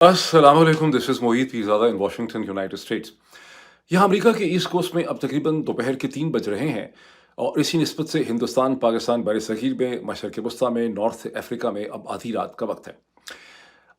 अस्सलाम वालेकुम, this is Mohit Pirzada in Washington, United states. यहाँ अमेरिका के ईस्ट कोस्ट में अब तकरीबन दोपहर के 3 बज रहे हैं और इसी निस्बत से हिंदुस्तान, पाकिस्तान, बरसग़ीर में, मशरिक़ वस्ता में, नॉर्थ अफ्रीका में अब आधी रात का वक्त है।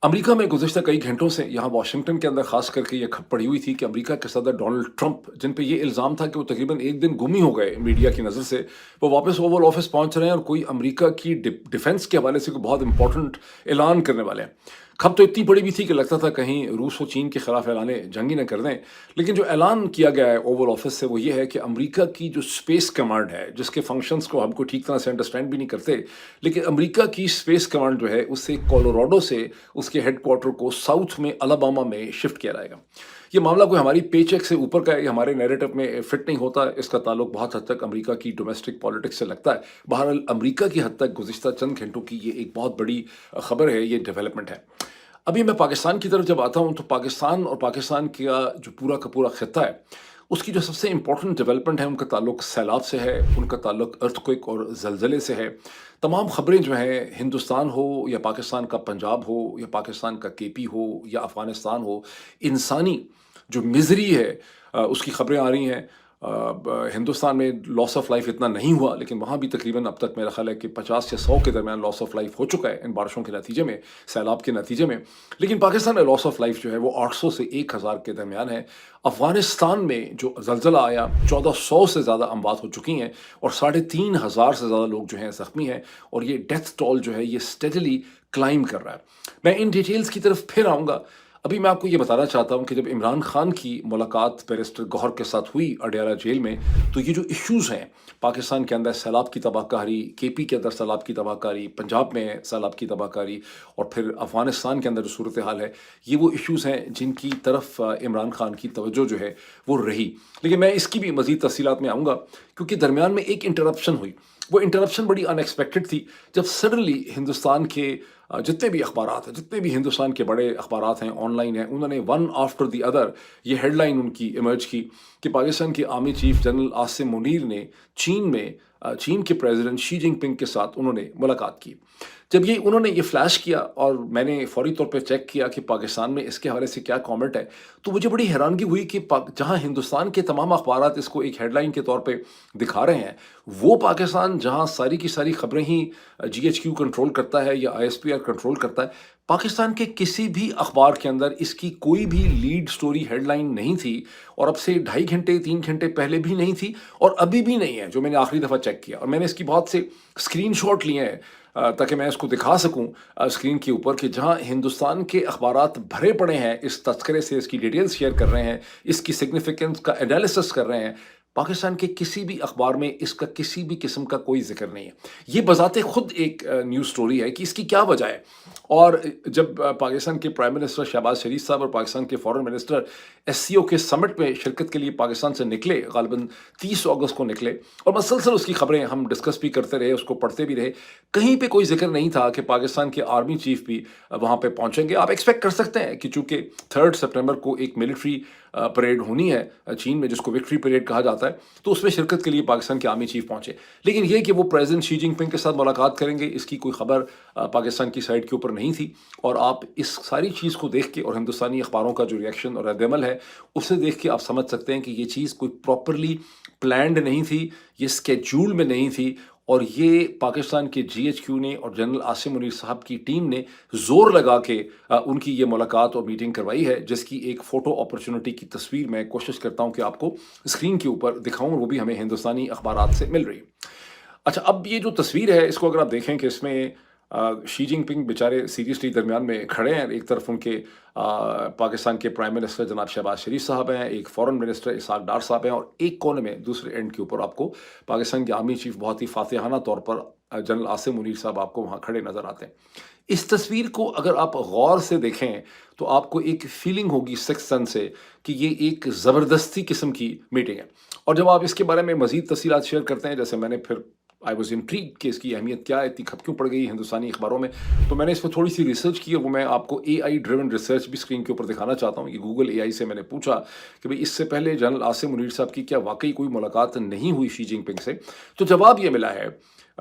अमेरिका में गुज़िश्ता कई घंटों से यहाँ वाशिंगटन के अंदर ख़ास करके ये खबर पड़ी हुई थी कि अमेरिका के सदर डोनाल्ड ट्रंप, जिन पे ये इल्ज़ाम था कि वो तकरीबन 1 दिन गुम ही हो गए मीडिया की नज़र से, वो वापस ओवल ऑफिस पहुँच रहे हैं और कोई अमेरिका की डिफेंस के हवाले से कोई बहुत इंपॉर्टेंट ऐलान करने वाले हैं। खबर तो इतनी बड़ी भी थी कि लगता था कहीं रूस और चीन के खिलाफ ऐलान जंग ही न कर दें। लेकिन जो ऐलान किया गया है ओवल ऑफिस से वो ये है कि अमेरिका की जो स्पेस कमांड है, जिसके फंक्शंस को हमको ठीक तरह से अंडरस्टैंड भी नहीं करते, लेकिन अमेरिका की स्पेस कमांड जो है उससे कोलोराडो से उसके हेडक्वार्टर को साउथ में अलाबामा में शिफ्ट किया जाएगा। ये मामला कोई हमारी पेचेक से ऊपर का है, ये हमारे नैरेटिव में फिट नहीं होता। इसका ताल्लुक बहुत हद तक अमेरिका की डोमेस्टिक पॉलिटिक्स से लगता है। बहरहाल अमेरिका की हद तक गुज़िश्ता चंद घंटों की ये एक बहुत बड़ी खबर है, ये डेवलपमेंट है। अभी मैं पाकिस्तान की तरफ जब आता हूँ तो पाकिस्तान और पाकिस्तान का जो पूरा का पूरा खित्ता है, उसकी जो सबसे इम्पोर्टेंट डेवलपमेंट है उनका ताल्लुक सैलाब से है, उनका ताल्लुक अर्थक्वेक और ज़लज़ले से है। तमाम खबरें जो हैं, हिंदुस्तान हो या पाकिस्तान का पंजाब हो या पाकिस्तान का केपी हो या अफ़गानिस्तान हो, इंसानी जो मिज़री है उसकी खबरें आ रही हैं। हिंदुस्तान में लॉस ऑफ लाइफ इतना नहीं हुआ, लेकिन वहाँ भी तकरीबन अब तक मेरा ख्याल है कि 50 से 100 के दरमियान लॉस ऑफ लाइफ हो चुका है इन बारिशों के नतीजे में, सैलाब के नतीजे में। लेकिन पाकिस्तान में लॉस ऑफ लाइफ जो है वो 800 से 1000 के दरमियान है। अफ़गानिस्तान में जो ज़लज़ला आया, 1400 से ज़्यादा अमवात हो चुकी हैं और 3500 से ज़्यादा लोग जो हैं ज़ख्मी हैं और ये डेथ टोल जो है ये स्टेडली क्लाइम कर रहा है। मैं इन डिटेल्स की तरफ फिर आऊँगा। अभी मैं आपको ये बताना चाहता हूँ कि जब इमरान खान की मुलाकात बैरिस्टर गौहर के साथ हुई अडयाला जेल में, तो ये जो इश्यूज़ हैं, पाकिस्तान के अंदर सैलाब की तबाहकारी, केपी के अंदर सैलाब की तबाहकारी, पंजाब में सैलाब की तबाहकारी और फिर अफ़गानिस्तान के अंदर जो सूरत हाल है, ये वो इश्यूज़ हैं जिनकी तरफ इमरान खान की तवज्जो जो है वो रही। लेकिन मैं इसकी भी मज़ीद तफ़सीलात में आऊँगा, क्योंकि दरमियान में एक इंटरप्शन हुई। वो इंटरप्शन बड़ी अनएक्सपेक्टेड थी, जब सडनली हिंदुस्तान के जितने भी अखबारात हैं, जितने भी हिंदुस्तान के बड़े अखबारात हैं, ऑनलाइन हैं, उन्होंने वन आफ्टर द अदर ये हेडलाइन उनकी इमर्ज की कि पाकिस्तान के army chief general Asim Munir ने चीन के प्रेसिडेंट शी जिनपिंग के साथ उन्होंने मुलाकात की। जब ये उन्होंने ये फ्लैश किया और मैंने फौरी तौर पे चेक किया कि पाकिस्तान में इसके हवाले से क्या कमेंट है, तो मुझे बड़ी हैरानगी हुई कि जहां हिंदुस्तान के तमाम अखबारात इसको एक हेडलाइन के तौर पे दिखा रहे हैं, वो पाकिस्तान जहां सारी की सारी खबरें ही जीएचक्यू कंट्रोल करता है या आईएसपीआर कंट्रोल करता है, पाकिस्तान के किसी भी अखबार के अंदर इसकी कोई भी लीड स्टोरी हेडलाइन नहीं थी और अब से 2.5 घंटे 3 घंटे पहले भी नहीं थी और अभी भी नहीं है, जो मैंने आखिरी दफ़ा चेक किया। और मैंने इसकी बहुत से स्क्रीनशॉट लिए हैं ताकि मैं इसको दिखा सकूं स्क्रीन के ऊपर कि जहां हिंदुस्तान के अखबारात भरे पड़े हैं इस तस्करे से, इसकी डिटेल्स शेयर कर रहे हैं, इसकी सिग्निफिकेंस का एनालिसिस कर रहे हैं। पाकिस्तान के किसी भी अखबार में इसका किसी भी किस्म का कोई जिक्र नहीं है। ये बजाते खुद एक न्यूज़ स्टोरी है कि इसकी क्या वजह है। और जब पाकिस्तान के प्राइम मिनिस्टर शहबाज शरीफ साहब और पाकिस्तान के फॉरेन मिनिस्टर एससीओ के समिट में शिरकत के लिए पाकिस्तान से निकले, गालिबन 30 अगस्त को निकले, और मसलसल उसकी खबरें हम डिस्कस भी करते रहे, उसको पढ़ते भी रहे, कहीं पे कोई जिक्र नहीं था कि पाकिस्तान के आर्मी चीफ भी वहाँ पे पहुँचेंगे। आप एक्सपेक्ट कर सकते हैं कि चूँकि 3 सितंबर को एक मिलिट्री परेड होनी है चीन में, जिसको विक्ट्री परेड कहा जाता है, तो उसमें शिरकत के लिए पाकिस्तान के आर्मी चीफ पहुंचे। लेकिन ये कि वो प्रेसिडेंट शी जिनपिंग के साथ मुलाकात करेंगे, इसकी कोई खबर पाकिस्तान की साइड के ऊपर नहीं थी। और आप इस सारी चीज़ को देख के और हिंदुस्तानी अखबारों का जो रिएक्शन और रद्द-ए-अमल है, उसे देख के आप समझ सकते हैं कि ये चीज़ कोई प्रॉपरली प्लान्ड नहीं थी, ये स्केड्यूल में नहीं थी और ये पाकिस्तान के जीएचक्यू ने और जनरल आसिम मुनीर साहब की टीम ने ज़ोर लगा के उनकी ये मुलाकात और मीटिंग करवाई है, जिसकी एक फ़ोटो अपॉर्चुनिटी की तस्वीर मैं कोशिश करता हूँ कि आपको स्क्रीन के ऊपर दिखाऊँ, और वो भी हमें हिंदुस्तानी अखबारात से मिल रही है। अच्छा, अब ये जो तस्वीर है इसको अगर आप देखें कि इसमें शी जिनपिंग बेचारे सीरियसली दरमियान में खड़े हैं। एक तरफ उनके पाकिस्तान के प्राइम मिनिस्टर जनाब शहबाज शरीफ साहब हैं, एक फॉरेन मिनिस्टर इसहाक डार साहब हैं, और एक कोने में दूसरे एंड के ऊपर आपको पाकिस्तान के आर्मी चीफ बहुत ही फातिहाना तौर पर जनरल आसिम मुनीर साहब आपको वहाँ खड़े नज़र आते हैं। इस तस्वीर को अगर आप गौर से देखें तो आपको एक फीलिंग होगी सिक्स सेंस से कि ये एक ज़बरदस्ती किस्म की मीटिंग है। और जब आप इसके बारे में मज़ीद तफ़सीलात शेयर करते हैं, जैसे मैंने फिर आई वॉज इंट्रीग्ड कि इसकी अहमियत क्या है, इतनी खप क्यों पड़ गई हिंदुस्तानी अखबारों में, तो मैंने इस पर थोड़ी सी रिसर्च की और वो मैं आपको एआई ड्रिवन रिसर्च भी स्क्रीन के ऊपर दिखाना चाहता हूँ। ये गूगल एआई से मैंने पूछा कि भाई इससे पहले जनरल आसिम मुनीर साहब की क्या वाकई कोई मुलाकात नहीं हुई शी जिनपिंग से, तो जवाब ये मिला है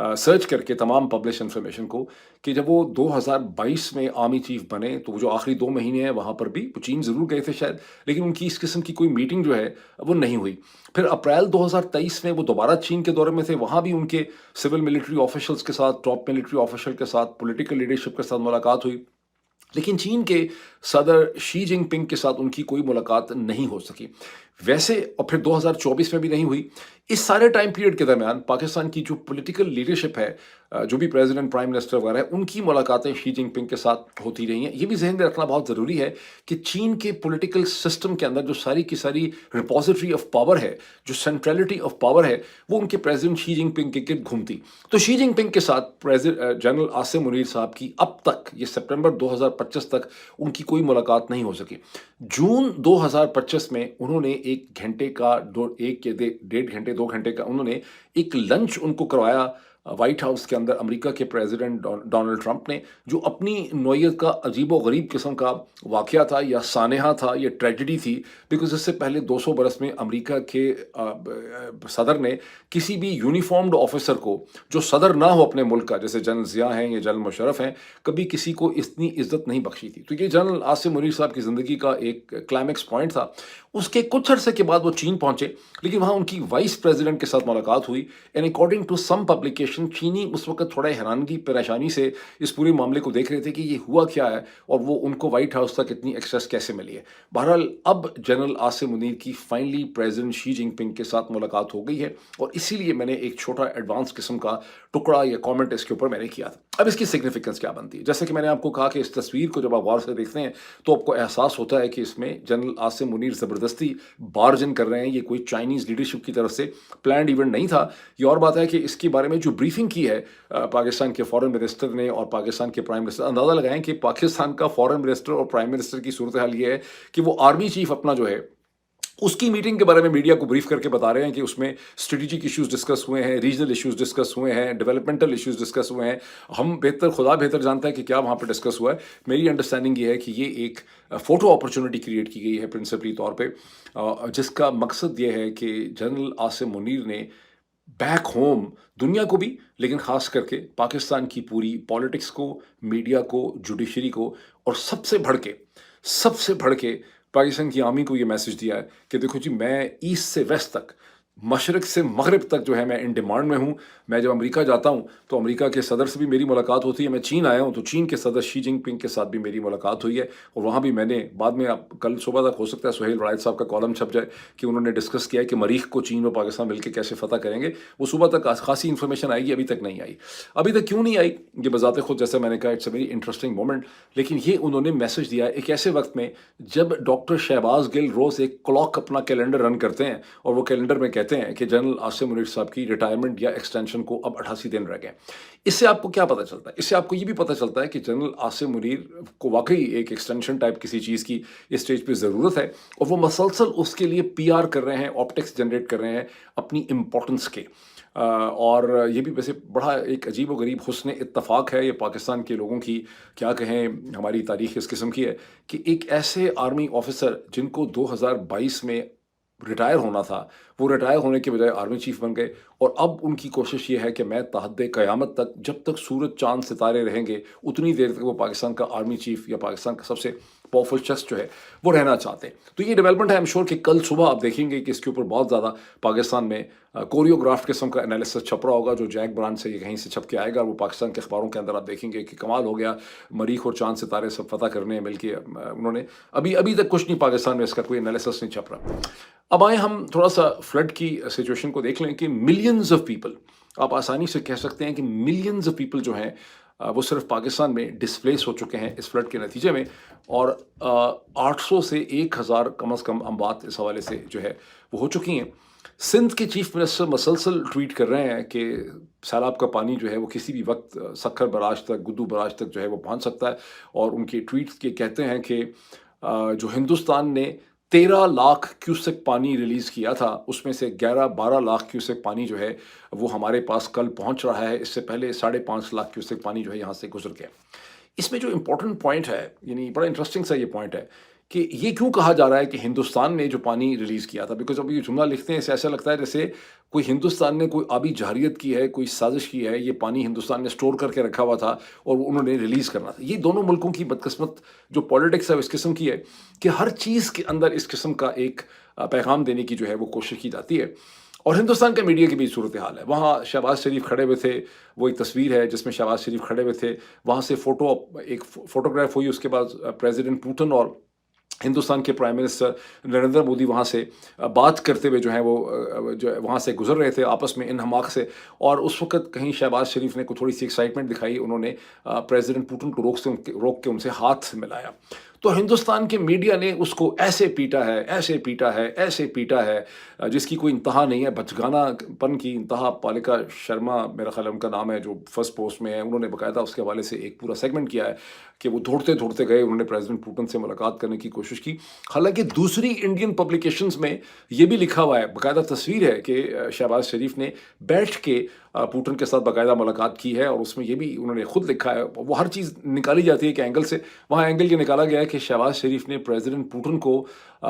सर्च करके तमाम पब्लिश इन्फॉर्मेशन को कि जब वो 2022 में आर्मी चीफ बने तो वो जो आखिरी 2 महीने हैं वहाँ पर भी वो चीन ज़रूर गए थे शायद, लेकिन उनकी इस किस्म की कोई मीटिंग जो है वो नहीं हुई। फिर अप्रैल 2023 में वो दोबारा चीन के दौरे में थे, वहाँ भी उनके सिविल मिलिट्री ऑफिशियल्स के साथ, टॉप मिलिट्री ऑफिशियल के साथ, पॉलिटिकल लीडरशिप के साथ मुलाकात हुई। लेकिन चीन के सदर शी जिनपिंग के साथ उनकी कोई मुलाकात नहीं हो सकी। वैसे और फिर 2024 में भी नहीं हुई। इस सारे टाइम पीरियड के दरमियान पाकिस्तान की जो पॉलिटिकल लीडरशिप है, जो भी प्रेसिडेंट, प्राइम मिनिस्टर वगैरह है, उनकी मुलाकातें शी जिनपिंग के साथ होती रही हैं। ये भी ज़हन में रखना बहुत ज़रूरी है कि चीन के पॉलिटिकल सिस्टम के अंदर जो सारी की सारी रिपॉजिटरी ऑफ पावर है, जो सेंट्रलिटी ऑफ पावर है, वो उनके प्रेसिडेंट शी जिनपिंग के गिर्द घूमती। तो शी जिनपिंग के साथ जनरल आसिम मुनीर साहब की अब तक, ये सितंबर 2025 तक उनकी कोई मुलाकात नहीं हो सकी। जून 2025 में उन्होंने 1 घंटे का, 1 घंटे 2 घंटे का उन्होंने एक लंच उनको करवाया व्हाइट हाउस के अंदर अमेरिका के प्रेसिडेंट डोनाल्ड ट्रंप ने, जो अपनी नौयत का अजीब व गरीब किस्म का वाक़या था या सानेहा था या ट्रेजेडी थी। बिकॉज इससे पहले 200 बरस में अमेरिका के सदर ने किसी भी यूनिफॉर्म्ड ऑफिसर को जो सदर ना हो अपने मुल्क का, जैसे जनरल ज़िया हैं या जनरल मुशर्रफ हैं, कभी किसी को इतनी इज्जत नहीं बख्शी थी। तो ये जनरल आसिम मुनीर साहब की ज़िंदगी का एक क्लाइमेक्स पॉइंट था। उसके कुछ अरसे के बाद वो चीन पहुंचे, लेकिन वहाँ उनकी वाइस प्रेसिडेंट के साथ मुलाकात हुई। And according to some publication, चीनी उस वक्त थोड़ा हैरानगी परेशानी से इस पूरे मामले को देख रहे थे कि ये हुआ क्या है और वो उनको व्हाइट हाउस तक इतनी एक्सेस कैसे मिली है। बहरहाल अब जनरल आसिम मुनीर की फाइनली प्रेसिडेंट शी जिनपिंग के साथ मुलाकात हो गई है, और इसीलिए मैंने एक छोटा एडवांस किस्म का टुकड़ा या कॉमेंट इसके ऊपर मैंने किया था। अब इसकी सिग्निफिकेंस क्या बनती है? जैसे कि मैंने आपको कहा कि इस तस्वीर को जब आप गौर से देखते हैं तो आपको एहसास होता है कि इसमें जनरल आसिम मुनीर ज़बरदस्ती बार्जन कर रहे हैं। ये कोई चाइनीज़ लीडरशिप की तरफ से प्लान्ड इवेंट नहीं था। ये और बात है कि इसके बारे में जो ब्रीफिंग की है पाकिस्तान के फॉरेन मिनिस्टर ने और पाकिस्तान के प्राइम मिनिस्टर, अंदाज़ा लगाएं कि पाकिस्तान का फॉरेन मिनिस्टर और प्राइम मिनिस्टर की सूरत हाल ये है कि वो आर्मी चीफ अपना जो है उसकी मीटिंग के बारे में मीडिया को ब्रीफ करके बता रहे हैं कि उसमें स्ट्रेटेजिक इश्यूज डिस्कस हुए हैं, रीजनल इश्यूज डिस्कस हुए हैं, डेवलपमेंटल इश्यूज डिस्कस हुए हैं। हम खुदा बेहतर जानता है कि क्या वहाँ पर डिस्कस हुआ है। मेरी अंडरस्टैंडिंग ये है कि ये एक फ़ोटो अपॉर्चुनिटी क्रिएट की गई है प्रिंसिपली तौर पे, जिसका मकसद ये है कि जनरल आसिम मुनीर ने बैक होम दुनिया को भी, लेकिन ख़ास करके पाकिस्तान की पूरी पॉलिटिक्स को, मीडिया को, जुडिशरी को, और सबसे बढ़ के पाकिस्तान की आर्मी को ये मैसेज दिया है कि देखो जी, मैं ईस्ट से वेस्ट तक, मशरक़ से मगरिब तक जो है मैं इन डिमांड में हूँ। मैं जब अमेरिका जाता हूँ तो अमेरिका के सदर से भी मेरी मुलाकात होती है। मैं चीन आया हूँ तो चीन के सदर शी जिनपिंग के साथ भी मेरी मुलाकात हुई है, और वहाँ भी मैंने बाद में, आप कल सुबह तक हो सकता है सुहेल वड़ाइद साहब का कॉलम छप जाए कि उन्होंने डिस्कस किया है कि मरीख को चीन और पाकिस्तान मिलकर कैसे फतह करेंगे। वो सुबह तक खासी इन्फॉर्मेशन आएगी, अभी तक नहीं आई। अभी तक क्यों नहीं आई? ये बजाते खुद, जैसे मैंने कहा, it's a very interesting moment. लेकिन ये उन्होंने मैसेज दिया है एक ऐसे वक्त में जब डॉक्टर शहबाज गिल रोज़ एक क्लॉक अपना कैलेंडर रन करते हैं, और वो कैलेंडर में कहते हैं कि जनरल आसिम मुनीर साहब की रिटायरमेंट या एक्सटेंशन को अब 88 दिन रह गए। इससे आपको क्या पता चलता है? इससे आपको ये भी पता चलता है कि जनरल आसिम मुनीर को वाकई एक एक्सटेंशन टाइप किसी चीज़ की इस स्टेज पे ज़रूरत है, और वो मसलसल उसके लिए पीआर कर रहे हैं, ऑप्टिक्स जनरेट कर रहे हैं अपनी इम्पोर्टेंस के। और ये भी वैसे बड़ा एक अजीब व गरीब हुस्न इत्तफाक है, ये पाकिस्तान के लोगों की, क्या कहें, हमारी तारीख़ इस किस्म की है कि एक ऐसे आर्मी ऑफिसर जिनको 2022 में रिटायर होना था, वो रिटायर होने के बजाय आर्मी चीफ बन गए, और अब उनकी कोशिश ये है कि मैं तहद्दे क़यामत तक, जब तक सूरज चाँद सितारे रहेंगे, उतनी देर तक वो पाकिस्तान का आर्मी चीफ या पाकिस्तान का सबसे पावरफुल शख्स जो है वो रहना चाहते हैं। तो ये डेवलपमेंट है। आई एम श्योर कि कल सुबह आप देखेंगे कि इसके ऊपर बहुत ज़्यादा पाकिस्तान में कोरियोग्राफ किस्म का एनालिसिस छप रहा होगा, जो जैक ब्रांड से कहीं से छप के आएगा। वो पाकिस्तान के अखबारों के अंदर आप देखेंगे कि कमाल हो गया, मरीख और चाँद सितारे सब फतह करने मिल के उन्होंने, अभी तक कुछ नहीं, पाकिस्तान में इसका कोई एनालिसिस नहीं छप रहा। अब आए हम थोड़ा सा फ्लड की सिचुएशन को देख लें कि मिलियंस ऑफ पीपल, आप आसानी से कह सकते हैं कि मिलियंस ऑफ पीपल जो हैं वो सिर्फ पाकिस्तान में डिस्प्लेस हो चुके हैं इस फ्लड के नतीजे में, और 800 से 1000 कम अज़ कम अमवात इस हवाले से जो है वो हो चुकी हैं। सिंध के चीफ मिनिस्टर मसलसल ट्वीट कर रहे हैं कि सैलाब का पानी जो है वो किसी भी वक्त सक्खर बराज तक, गुद्दू बराज तक जो है वो पहुंच सकता है, और उनके ट्वीट के कहते हैं कि जो हिंदुस्तान ने 13 लाख क्यूसेक पानी रिलीज़ किया था, उसमें से 11-12 लाख क्यूसेक पानी जो है वो हमारे पास कल पहुंच रहा है। इससे पहले 5.5 लाख क्यूसेक पानी जो है यहाँ से गुजर गया। इसमें जो इम्पोर्टेंट पॉइंट है, यानी बड़ा इंटरेस्टिंग सा ये पॉइंट है کہ یہ کیوں کہا جا رہا ہے کہ ہندوستان نے جو پانی ریلیز کیا تھا، بیکاز اب یہ جملہ لکھتے ہیں اسے ایسا لگتا ہے جیسے کوئی ہندوستان نے کوئی آبی جارحیت کی ہے، کوئی سازش کی ہے، یہ پانی ہندوستان نے اسٹور کر کے رکھا ہوا تھا اور انہوں نے ریلیز کرنا تھا۔ یہ دونوں ملکوں کی بدقسمت جو پالیٹکس ہے اس قسم کی ہے کہ ہر چیز کے اندر اس قسم کا ایک پیغام دینے کی جو ہے وہ کوشش کی جاتی ہے۔ اور ہندوستان کے میڈیا کی بھی صورتحال ہے، وہاں شہباز شریف کھڑے ہوئے تھے، وہ ایک تصویر ہے جس میں شہباز شریف کھڑے ہوئے تھے، وہاں سے ایک فوٹوگراف ہوئی، اس کے بعد پریزیڈنٹ پوٹن اور ہندوستان کے پرائم منسٹر نریندر مودی وہاں سے بات کرتے ہوئے جو ہیں وہ جو وہاں سے گزر رہے تھے آپس میں انہماک سے، اور اس وقت کہیں شہباز شریف نے تھوڑی سی ایکسائٹمنٹ دکھائی، انہوں نے پریزیڈنٹ پوٹن کو روک کے ان سے ہاتھ ملایا۔ تو ہندوستان کے میڈیا نے اس کو ایسے پیٹا ہے، ایسے پیٹا ہے، ایسے پیٹا ہے، جس کی کوئی انتہا نہیں ہے، بچگانہ پن کی انتہا۔ پالکا شرما میرا خیال ان کا نام ہے جو فرسٹ پوسٹ میں ہے، انہوں نے باقاعدہ اس کے حوالے سے ایک پورا سیگمنٹ کیا ہے کہ وہ دوڑتے دوڑتے گئے، انہوں نے پریزیڈنٹ پوٹن سے ملاقات کرنے کی کوشش کی۔ حالانکہ دوسری انڈین پبلیکیشنز میں یہ بھی لکھا ہوا ہے، باقاعدہ تصویر ہے کہ شہباز شریف نے بیٹھ کے پوٹن کے ساتھ باقاعدہ ملاقات کی ہے، اور اس میں یہ بھی انہوں نے خود لکھا ہے۔ وہ ہر چیز نکالی جاتی ہے کہ اینگل سے، وہاں اینگل یہ نکالا گیا ہے کہ شہباز شریف نے پریزیڈنٹ پوٹن کو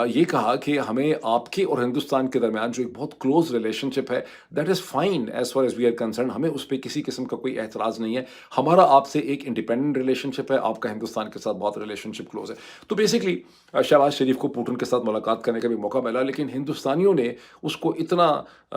یہ کہا کہ ہمیں آپ کے اور ہندوستان کے درمیان جو ایک بہت کلوز ریلیشن شپ ہے، that is fine as far as we are concern, ہمیں اس پہ کسی قسم کا کوئی اعتراض نہیں ہے، ہمارا آپ سے ایک انڈیپینڈنٹ ریلیشن شپ ہے، آپ کا ہندوستان کے ساتھ بہت ریلیشن شپ کلوز ہے۔ تو بیسکلی شہباز شریف کو پوٹن کے ساتھ ملاقات کرنے کا بھی موقع ملا، لیکن ہندوستانیوں نے اس کو اتنا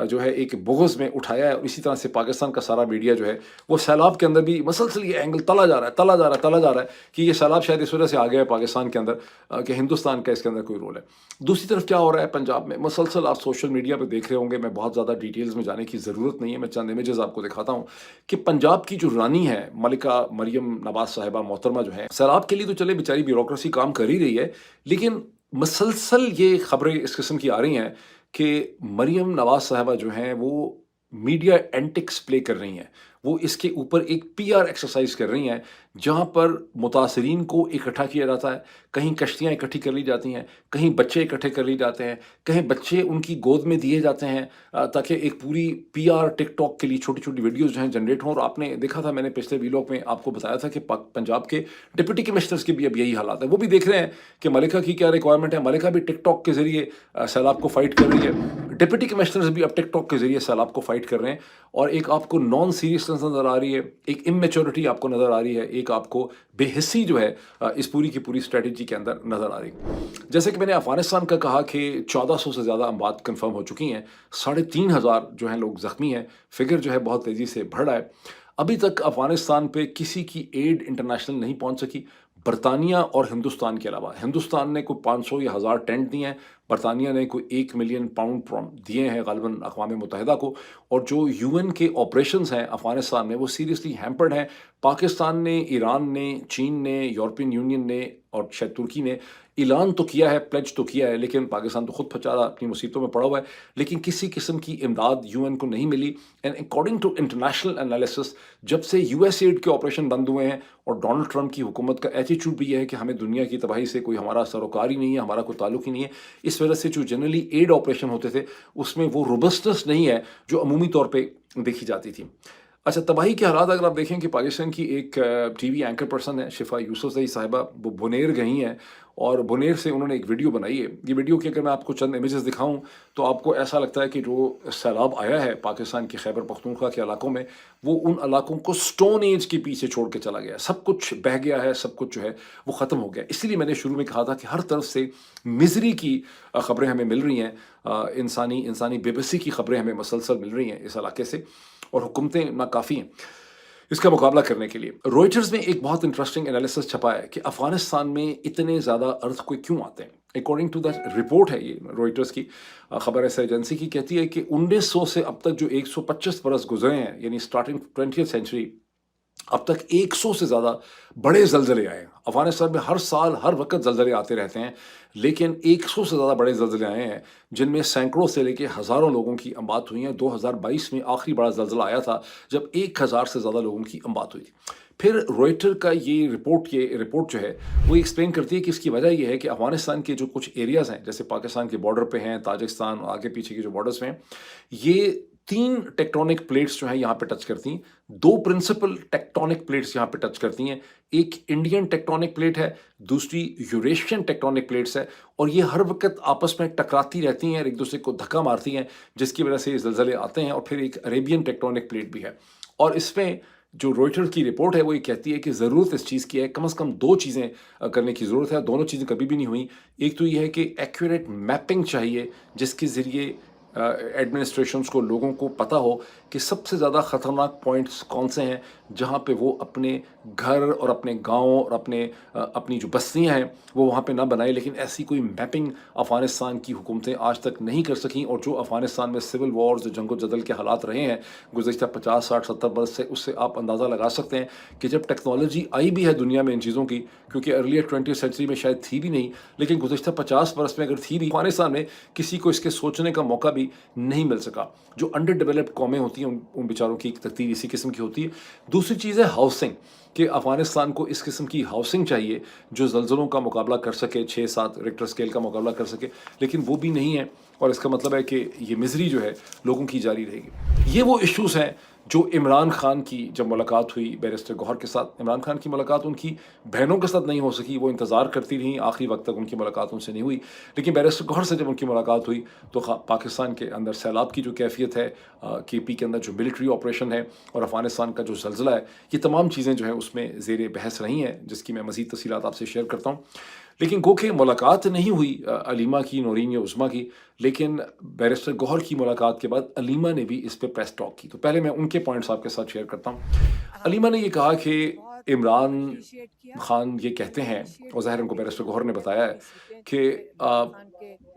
جو ہے ایک بغض میں اٹھایا ہے، اور اسی طرح سے پاکستان کا سارا میڈیا جو ہے وہ سیلاب کے اندر بھی مسلسل یہ اینگل تلا جا رہا ہے، تلا جا رہا ہے، تلا جا رہا ہے کہ یہ سیلاب شاید اس وجہ سے آ گیا ہے پاکستان کے اندر کہ ہندوستان کا اس کے اندر کوئی رول ہے۔ دوسری طرف کیا ہو رہا ہے پنجاب میں، مسلسل آپ سوشل میڈیا پہ دیکھ رہے ہوں گے، میں بہت زیادہ ڈیٹیلز میں جانے کی ضرورت نہیں ہے، میں چند امیجز آپ کو دکھاتا ہوں کہ پنجاب کی جو رانی ہے ملکہ مریم نواز صاحبہ محترمہ جو ہے، سیلاب کے لیے تو چلے بیچاری بیوروکریسی کام کر ہی رہی ہے، لیکن مسلسل یہ خبریں اس قسم کی آ رہی ہیں کہ مریم نواز صاحبہ جو ہیں وہ میڈیا اینٹکس پلے کر رہی ہیں، وہ اس کے اوپر ایک پی آر ایکسرسائز کر رہی ہیں، جہاں پر متاثرین کو اکٹھا کیا جاتا ہے، کہیں کشتیاں اکٹھی کر لی جاتی ہیں، کہیں بچے اکٹھے کر لی جاتے ہیں، کہیں بچے ان کی گود میں دیے جاتے ہیں تاکہ ایک پوری پی آر ٹک ٹاک کے لیے چھوٹی چھوٹی ویڈیوز جو ہیں جنریٹ ہوں۔ اور آپ نے دیکھا تھا، میں نے پچھلے ویلاگ میں آپ کو بتایا تھا کہ پنجاب کے ڈپٹی کمشنرز کے بھی اب یہی حالات ہیں، وہ بھی دیکھ رہے ہیں کہ ملکہ کی کیا ریکوائرمنٹ ہے، ملکہ بھی ٹک ٹاک کے ذریعے سیلاب کو فائٹ کر رہی ہے، ڈپٹی کمشنرز بھی اب ٹک ٹاک کے ذریعے سیلاب کو فائٹ کر رہے ہیں، اور ایک آپ کو نان سیریسنس نظر آ رہی ہے، ایک امیچورٹی آپ کو نظر آ رہی ہے، ایک آپ کو بے حسی جو ہے اس پوری کی پوری اسٹریٹجی کے اندر نظر آ رہی ہے۔ جیسے کہ میں نے افغانستان کا کہا کہ 1400 سے زیادہ اموات کنفرم ہو چکی ہیں، 3500 جو ہیں لوگ زخمی ہیں، فگر جو ہے بہت تیزی سے بڑھ رہا ہے۔ ابھی تک افغانستان پہ کسی کی ایڈ انٹرنیشنل نہیں پہنچ سکی، برطانیہ اور ہندوستان کے علاوہ۔ ہندوستان نے کوئی 500 یا 1000 ٹینٹ دیے ہیں، برطانیہ نے کوئی 1 ملین پاؤنڈ دیے ہیں غالباً اقوام متحدہ کو، اور جو یو این کے آپریشنز ہیں افغانستان میں وہ سیریسلی ہیمپرڈ ہیں۔ پاکستان نے، ایران نے، چین نے، یورپین یونین نے اور شاید ترکی نے اعلان تو کیا ہے، پلیج تو کیا ہے، لیکن پاکستان تو خود پھچا رہا، اپنی مصیبتوں میں پڑا ہوا ہے، لیکن کسی قسم کی امداد یو این کو نہیں ملی۔ And according to international analysis, جب سے یو ایس ایڈ کے آپریشن بند ہوئے ہیں، اور ڈونلڈ ٹرمپ کی حکومت کا ایٹیٹیوڈ بھی یہ ہے کہ ہمیں دنیا کی تباہی سے کوئی ہمارا سروکار ہی نہیں ہے، ہمارا کوئی تعلق ہی نہیں ہے، اس وجہ سے جو جنرلی ایڈ آپریشن ہوتے تھے اس میں وہ روبسٹنس نہیں ہے جو عمومی طور پہ دیکھی جاتی تھی۔ اچھا، تباہی کے حالات اگر آپ دیکھیں کہ پاکستان کی ایک ٹی وی اینکر پرسن ہے شفا یوسف زئی صاحبہ، وہ بنیر گئی ہیں، اور بنیر سے انہوں نے ایک ویڈیو بنائی ہے۔ یہ ویڈیو کی اگر میں آپ کو چند امیجز دکھاؤں تو آپ کو ایسا لگتا ہے کہ جو سیلاب آیا ہے پاکستان کے خیبر پختونخوا کے علاقوں میں، وہ ان علاقوں کو سٹون ایج کے پیچھے چھوڑ کے چلا گیا، سب کچھ بہہ گیا ہے، سب کچھ جو ہے وہ ختم ہو گیا۔ اسی لیے میں نے شروع میں کہا تھا کہ ہر طرف سے مزری کی خبریں ہمیں مل رہی ہیں، انسانی بے بسی کی خبریں ہمیں مسلسل مل رہی ہیں اس علاقے سے، اور حکومتیں ناکافی ہیں اس کا مقابلہ کرنے کے لیے۔ روئٹرز نے ایک بہت انٹرسٹنگ انالیسس چھپا ہے کہ افغانستان میں اتنے زیادہ ارتھ کیوں آتے ہیں۔ اکارڈنگ ٹو دیٹ رپورٹ ہے، یہ روئٹرز کی خبر ایجنسی کی کہتی ہے کہ 1900 سے اب تک جو 125 برس گزرے ہیں، یعنی اسٹارٹنگ 20th سینچری، اب تک 100 سے زیادہ بڑے زلزلے آئے ہیں افغانستان میں۔ ہر سال ہر وقت زلزلے آتے رہتے ہیں، لیکن 100 سے زیادہ بڑے زلزلے آئے ہیں، جن میں سینکڑوں سے لے کے ہزاروں لوگوں کی اموات ہوئی ہیں۔ 2022 میں آخری بڑا زلزلہ آیا تھا جب 1000 سے زیادہ لوگوں کی اموات ہوئی تھی۔ پھر روئٹر کا یہ رپورٹ جو ہے وہ ایکسپلین کرتی ہے کہ اس کی وجہ یہ ہے کہ افغانستان کے جو کچھ ایریاز ہیں، جیسے پاکستان کے بارڈر پہ ہیں، تاجکستان، آگے پیچھے کے جو بارڈرز ہیں، یہ तीन टेक्टोनिक प्लेट्स जो हैं यहाँ पे टच करती हैं, दो प्रिंसिपल टेक्टोनिक प्लेट्स यहाँ पे टच करती हैं। एक इंडियन टेक्टोनिक प्लेट है, दूसरी यूरेशियन टेक्टोनिक प्लेट्स है, और ये हर वक्त आपस में टकराती रहती हैं और एक दूसरे को धक्का मारती हैं, जिसकी वजह से ये ज़लज़ले आते हैं। और फिर एक अरेबियन टेक्टोनिक प्लेट भी है, और इसमें जो रॉयटर्स की रिपोर्ट है वो ये कहती है कि ज़रूरत इस चीज़ की है, कम से कम दो चीज़ें करने की ज़रूरत है। दोनों चीज़ें कभी भी नहीं हुई। एक तो ये है कि एक्यूरेट मैपिंग चाहिए, जिसके ज़रिए एडमिनिस्ट्रेशंस को, लोगों को पता हो कि सबसे ज़्यादा ख़तरनाक पॉइंट्स कौन से हैं, जहाँ पे वो अपने घर और अपने गाँव और अपनी जो बस्तियाँ हैं वो वहाँ पे ना बनाए। लेकिन ऐसी कोई मैपिंग अफ़गानिस्तान की हुकूमतें आज तक नहीं कर सकीं, और जो अफ़गानिस्तान में सिविल वॉर्स, जो जंगो जदल के हालात रहे हैं गुज़श्ता 50, 60, 70 बरस से, उससे आप अंदाज़ा लगा सकते हैं कि जब टेक्नोलॉजी आई भी है दुनिया में इन चीज़ों की, क्योंकि अर्लियर 20th सेंचुरी में शायद थी भी नहीं, लेकिन गुज़श्ता 50 बरस में अगर थी भी, अफ़गानिस्तान में किसी को इसके सोचने का मौका भी नहीं मिल सका। जो अंडर डेवलप्ड कौमें होती हैं उन बेचारों की तकदीर इसी किस्म की होती है। दूसरी चीज़ है हाउसिंग, कि अफ़गानिस्तान को इस किस्म की हाउसिंग चाहिए जो ज़लज़लों का मुकाबला कर सके, 6-7 रिक्टर स्केल का मुकाबला कर सके, लेकिन वो भी नहीं है। और इसका मतलब है कि ये मिज़री जो है लोगों की जारी रहेगी। ये वो इश्यूज़ हैं जो इमरान खान की जब मुलाकात हुई बैरिस्टर गौहर के साथ, इमरान खान की मुलाकात उनकी बहनों के साथ नहीं हो सकी, वो इंतज़ार करती रहीं, आखिरी वक्त तक उनकी मुलाकात उनसे नहीं हुई। लेकिन बैरिस्टर गौहर से जब उनकी मुलाकात हुई तो पाकिस्तान के अंदर सैलाब की जो कैफियत है, KP के अंदर जो मिलिट्री ऑपरेशन है, और अफ़गानिस्तान का जो ज़लज़ला है, ये तमाम चीज़ें जो है उसमें ज़ेर बहस रही हैं, जिसकी मैं मज़ीद तफ़सीलात आपसे शेयर करता हूँ। लेकिन गो के मुलाकात नहीं हुई अलीमा की, नौरीन या उस्मा की, लेकिन बैरिस्टर गौहर की मुलाकात के बाद अलीमा ने भी इस पे प्रेस टॉक की। तो पहले मैं उनके पॉइंट्स आपके साथ शेयर करता हूँ। अलीमा ने ये कहा कि इमरान खान ये कहते हैं, और ज़ाहिर उनको बैरिस्टर गौहर ने बताया है कि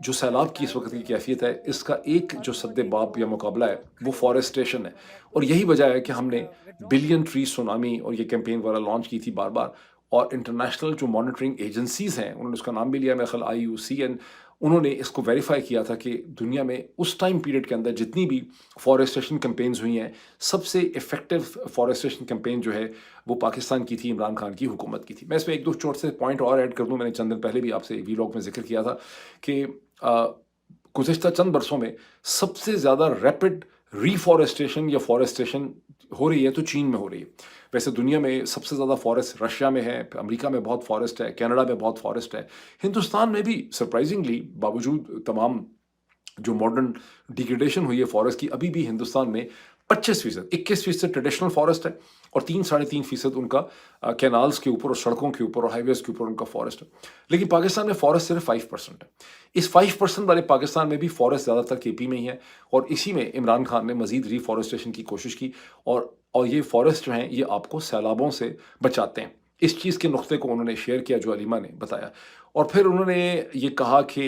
जो सैलाब की इस वक्त की कैफियत है, इसका एक जो सद्दे-बाब या मुकाबला है वो फॉरेस्टेशन है। और यही वजह है कि हमने बिलियन ट्री सुनामी और ये कैंपेन वगैरह लॉन्च की थी बार बार, और इंटरनेशनल जो मॉनिटरिंग एजेंसीज़ हैं, उन्होंने उसका नाम भी लिया, मेरे ख्याल IUCN, उन्होंने इसको वेरीफाई किया था कि दुनिया में उस टाइम पीरियड के अंदर जितनी भी फॉरेस्टेशन कैंपेन्स हुई हैं, सबसे इफेक्टिव फॉरेस्टेशन कैंपेन जो है वो पाकिस्तान की थी, इमरान खान की हुकूमत की थी। मैं इसमें एक दो छोटे से पॉइंट और ऐड कर दूँ। मैंने चंद दिन पहले भी आपसे वीलॉग में जिक्र किया था कि गुज़श्ता चंद बरसों में सबसे ज़्यादा रैपिड रीफॉरेस्टेशन या फॉरेस्टेशन हो रही है तो चीन में हो रही है। वैसे दुनिया में सबसे ज़्यादा फॉरेस्ट रशिया में है, अमेरिका में बहुत फॉरेस्ट है, कनाडा में बहुत फॉरेस्ट है, हिंदुस्तान में भी सरप्राइजिंगली बावजूद तमाम जो मॉडर्न डिग्रेडेशन हुई है फॉरेस्ट की, अभी भी हिंदुस्तान में 25%, 21% ट्रेडिशनल फॉरेस्ट है, और 3-3.5% उनका कैनाल्स के ऊपर और सड़कों के ऊपर और हाईवेज के ऊपर उनका फॉरेस्ट है। लेकिन पाकिस्तान में फॉरेस्ट सिर्फ 5% है। इस 5% वाले पाकिस्तान में भी फॉरेस्ट ज़्यादातर KP में ही है, और इसी में इमरान खान ने मजीद रीफॉरेस्टेशन की कोशिश की, और ये फॉरेस्ट जो हैं ये आपको सैलाबों से बचाते हैं। इस चीज़ के नुक्ते को उन्होंने शेयर किया जो अलीमा ने बताया, और फिर उन्होंने ये कहा कि